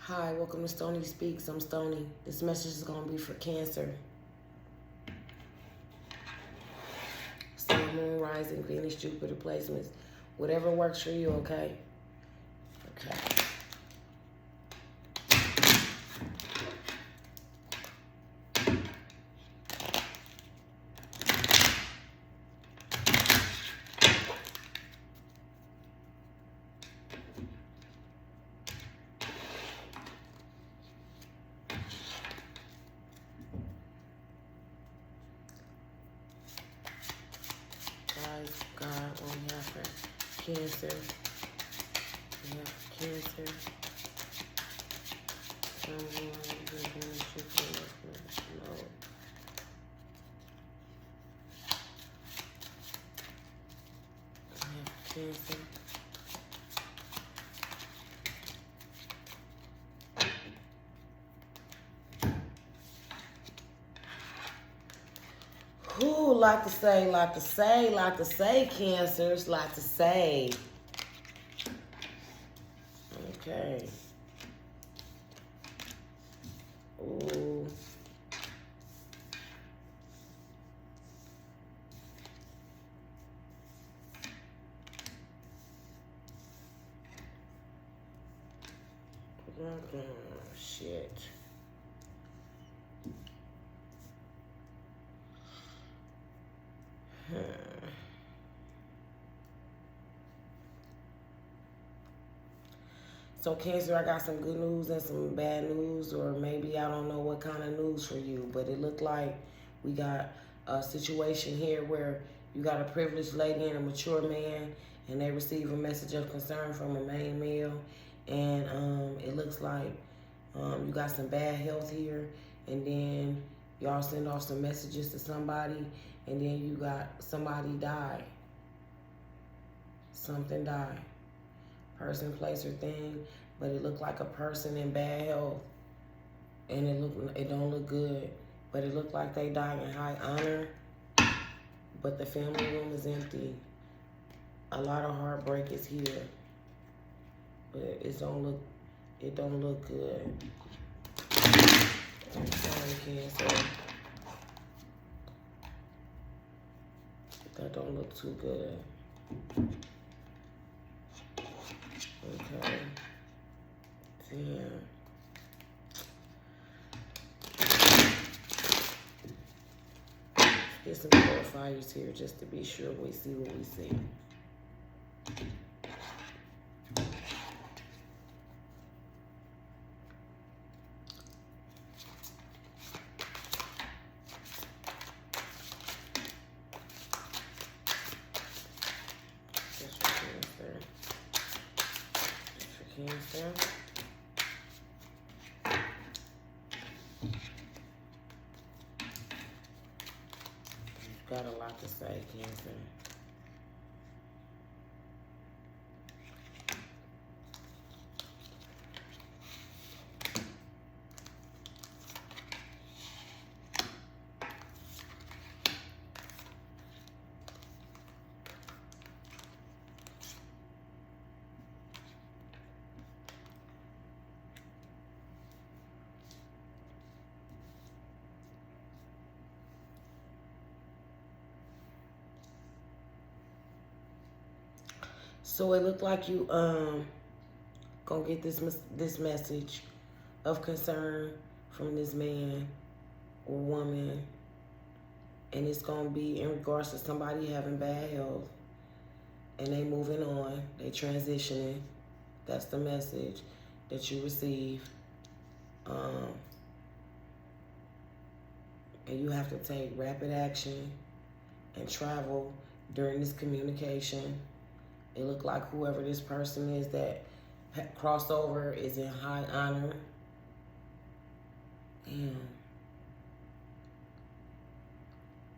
Hi, welcome to Stony Speaks. I'm Stony. This message is going to be for Cancer. Sun, Moon, Rising, Venus, Jupiter placements. Whatever works for you, okay? Okay. God, on behalf for Cancer. We have Cancer. Sun, Moon, Rising, Venus, Jupiter, no. We have Cancer. Ooh, lot to say, Cancers, lot to say. Okay. Ooh. Shit. So Cancer, I got some good news and some bad news, or maybe I don't know what kind of news for you, but it looked like we got a situation here where you got a privileged lady and a mature man, and they receive a message of concern from a main male, and it looks like you got some bad health here, and then y'all send off some messages to somebody, and then you got somebody die. Something died. Person, place, or thing, but it looked like a person in bad health, and it don't look good, but it looked like they died in high honor, but the family room is empty. A lot of heartbreak is here, but it don't look good. I'm sorry, Cancer. That don't look too good. Okay. Damn. Get some clarifiers here just to be sure we see what we see. Just for Cancer. Just for Cancer. Got a lot to say, Cancer. So it looked like you gonna get this message of concern from this man or woman, and it's gonna be in regards to somebody having bad health, and they moving on, they transitioning. That's the message that you receive, and you have to take rapid action and travel during this communication. It looked like whoever this person is that crossed over is in high honor. And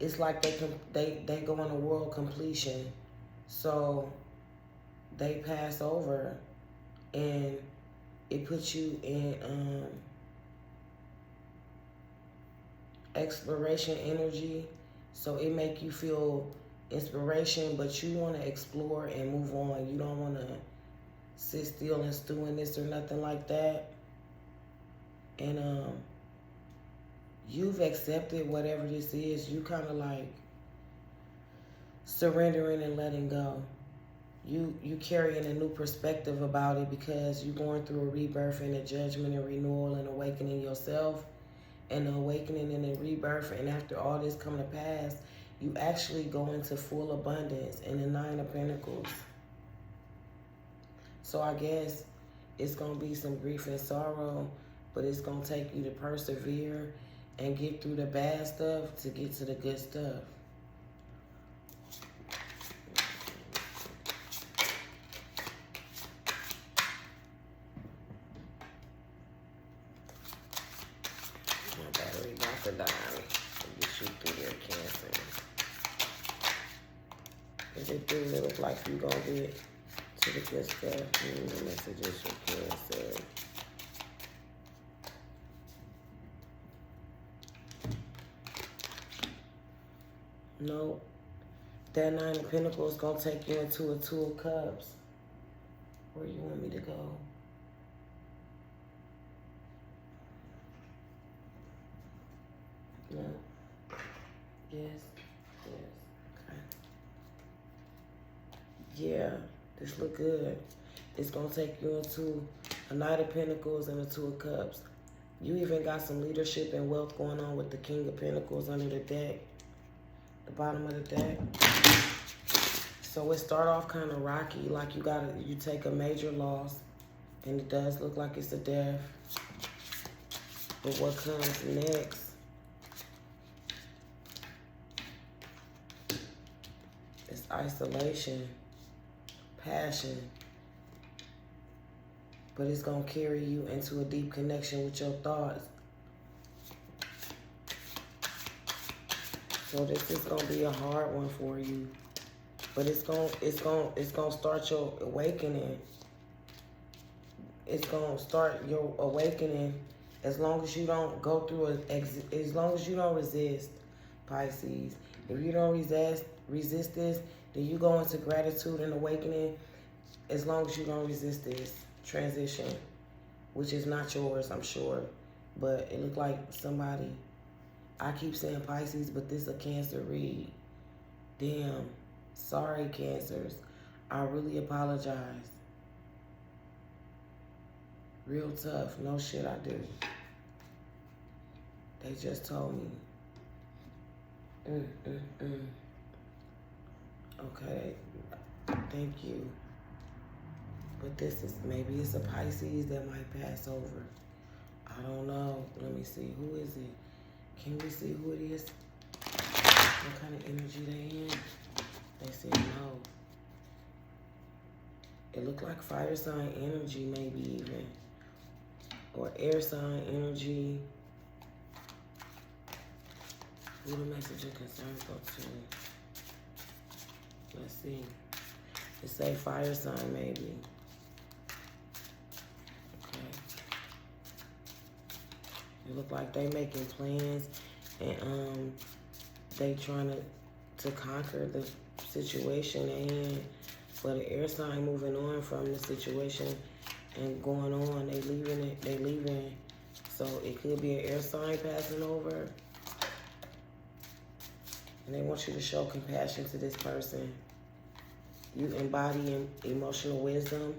it's like they go on a world completion. So they pass over, and it puts you in exploration energy. So it make you feel inspiration, but you want to explore and move on. You don't want to sit still and stew in this or nothing like that. And you've accepted whatever this is. You kind of like surrendering and letting go. You carrying a new perspective about it because you're going through a rebirth and a judgment and renewal and awakening yourself and awakening and a rebirth. And after all this come to pass, you actually go into full abundance in the Nine of Pentacles. So I guess it's going to be some grief and sorrow, but it's going to take you to persevere and get through the bad stuff to get to the good stuff. My battery about to die. I'll get you through there, Cancer. If it do look like you going to get to the good stuff, the messages from Cancer. No, that Nine of Pentacles is going to take you into a Two of Cups. Where you want me to go? No. Yes. Yes. Okay. Yeah, this look good. It's going to take you into a Knight of Pentacles and a Two of Cups. You even got some leadership and wealth going on with the King of Pentacles under the deck. The bottom of the deck. So it start off kind of rocky, like you take a major loss, and it does look like it's a death. But what comes next is isolation, passion. But it's gonna carry you into a deep connection with your thoughts. So this is gonna be a hard one for you, but it's gonna start your awakening. It's gonna start your awakening as long as you don't go through as long as you don't resist, Pisces. If you don't resist this, then you go into gratitude and awakening. As long as you don't resist this transition, which is not yours, I'm sure, but it looked like somebody. I keep saying Pisces, but this is a Cancer read. Damn. Sorry, Cancers. I really apologize. Real tough. No shit I do. They just told me. Okay. Thank you. But this is, maybe it's a Pisces that might pass over. I don't know. Let me see. Who is it? Can we see who it is? What kind of energy they in? They said no. It looked like fire sign energy, maybe even. Or air sign energy. Who the message and concerns go to? Let's see. It say fire sign, maybe. It look like they making plans and they trying to conquer the situation they in. But the air sign moving on from the situation and going on. They leaving it. They leaving. So it could be an air sign passing over. And they want you to show compassion to this person. You embodying emotional wisdom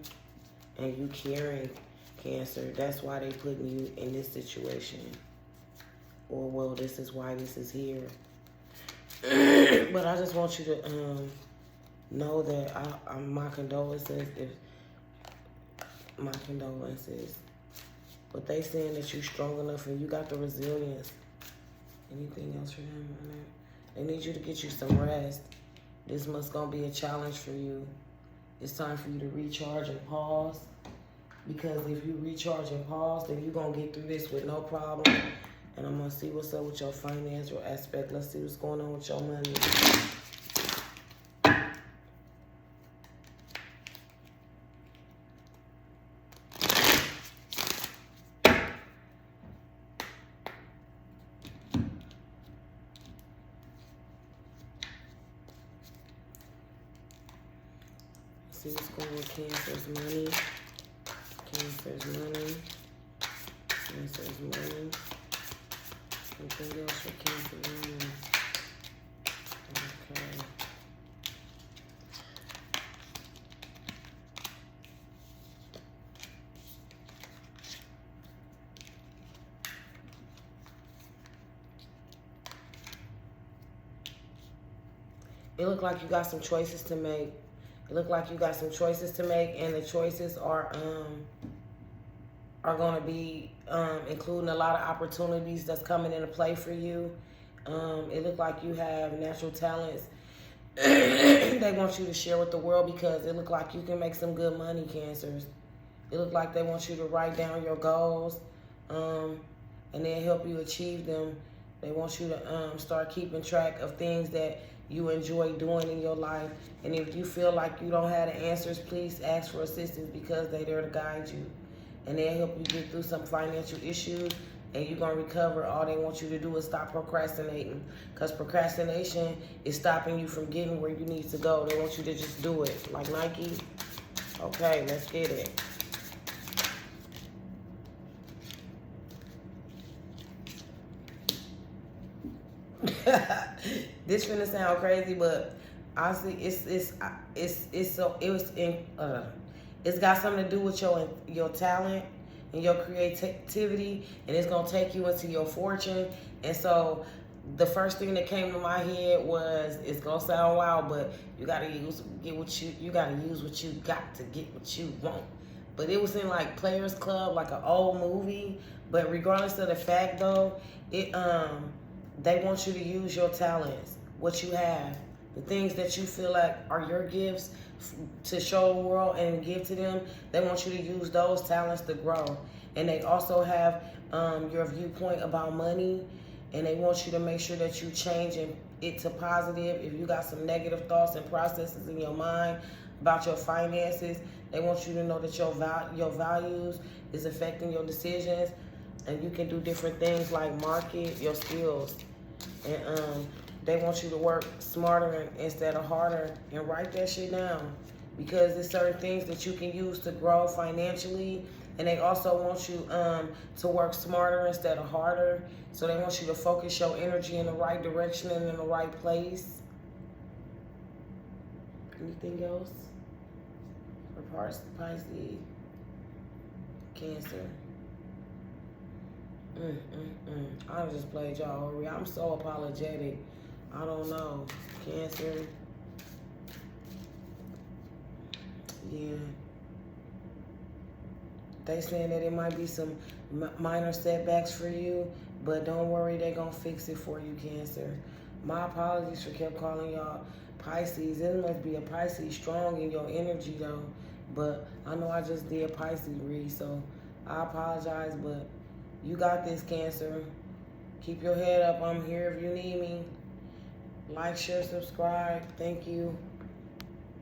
and you caring, Cancer. That's why they putting you in this situation. Or, well, this is why this is here. But I just want you to know that my condolences. My condolences. But they saying that you're strong enough and you got the resilience. Anything else for them on that? They need you to get you some rest. This must gonna be a challenge for you. It's time for you to recharge and pause. Because if you recharge and pause, then you're going to get through this with no problem. And I'm going to see what's up with your financial aspect. Let's see what's going on with your money. See what's going on with Cancer's money. Cancer's money. Cancer's money. Anything else for Cancer money? Okay. It looked like you got some choices to make. It looked like you got some choices to make, and the choices are going to be including a lot of opportunities that's coming into play for you. It looked like you have natural talents they want you to share with the world, because it looked like you can make some good money, Cancers. It looked like they want you to write down your goals and then help you achieve them. They want you to start keeping track of things that you enjoy doing in your life. And if you feel like you don't have the answers, please ask for assistance, because they're there to guide you. And they'll help you get through some financial issues, and you're going to recover. All they want you to do is stop procrastinating, because procrastination is stopping you from getting where you need to go. They want you to just do it. Like Nike. Okay, let's get it. This finna sound crazy, but honestly, it's got something to do with your talent and your creativity, and it's gonna take you into your fortune. And so, the first thing that came to my head was, it's gonna sound wild, but you gotta use what you got to get what you want. But it was in like Players Club, like an old movie. But regardless of the fact, though, they want you to use your talents, what you have, the things that you feel like are your gifts to show the world and give to them. They want you to use those talents to grow. And they also have your viewpoint about money, and they want you to make sure that you change it to positive. If you got some negative thoughts and processes in your mind about your finances, they want you to know that your values is affecting your decisions. And you can do different things like market your skills. And they want you to work smarter instead of harder, and write that shit down, because there's certain things that you can use to grow financially. And they also want you to work smarter instead of harder. So they want you to focus your energy in the right direction and in the right place. Anything else? For Pisces, Cancer. I just played y'all over. I'm so apologetic. I don't know. Cancer. Yeah. They saying that it might be some minor setbacks for you, but don't worry, they're going to fix it for you, Cancer. My apologies for kept calling y'all Pisces. It must be a Pisces strong in your energy, though. But I know I just did Pisces read, so I apologize, but you got this, Cancer. Keep your head up. I'm here if you need me. Like, share, subscribe. Thank you.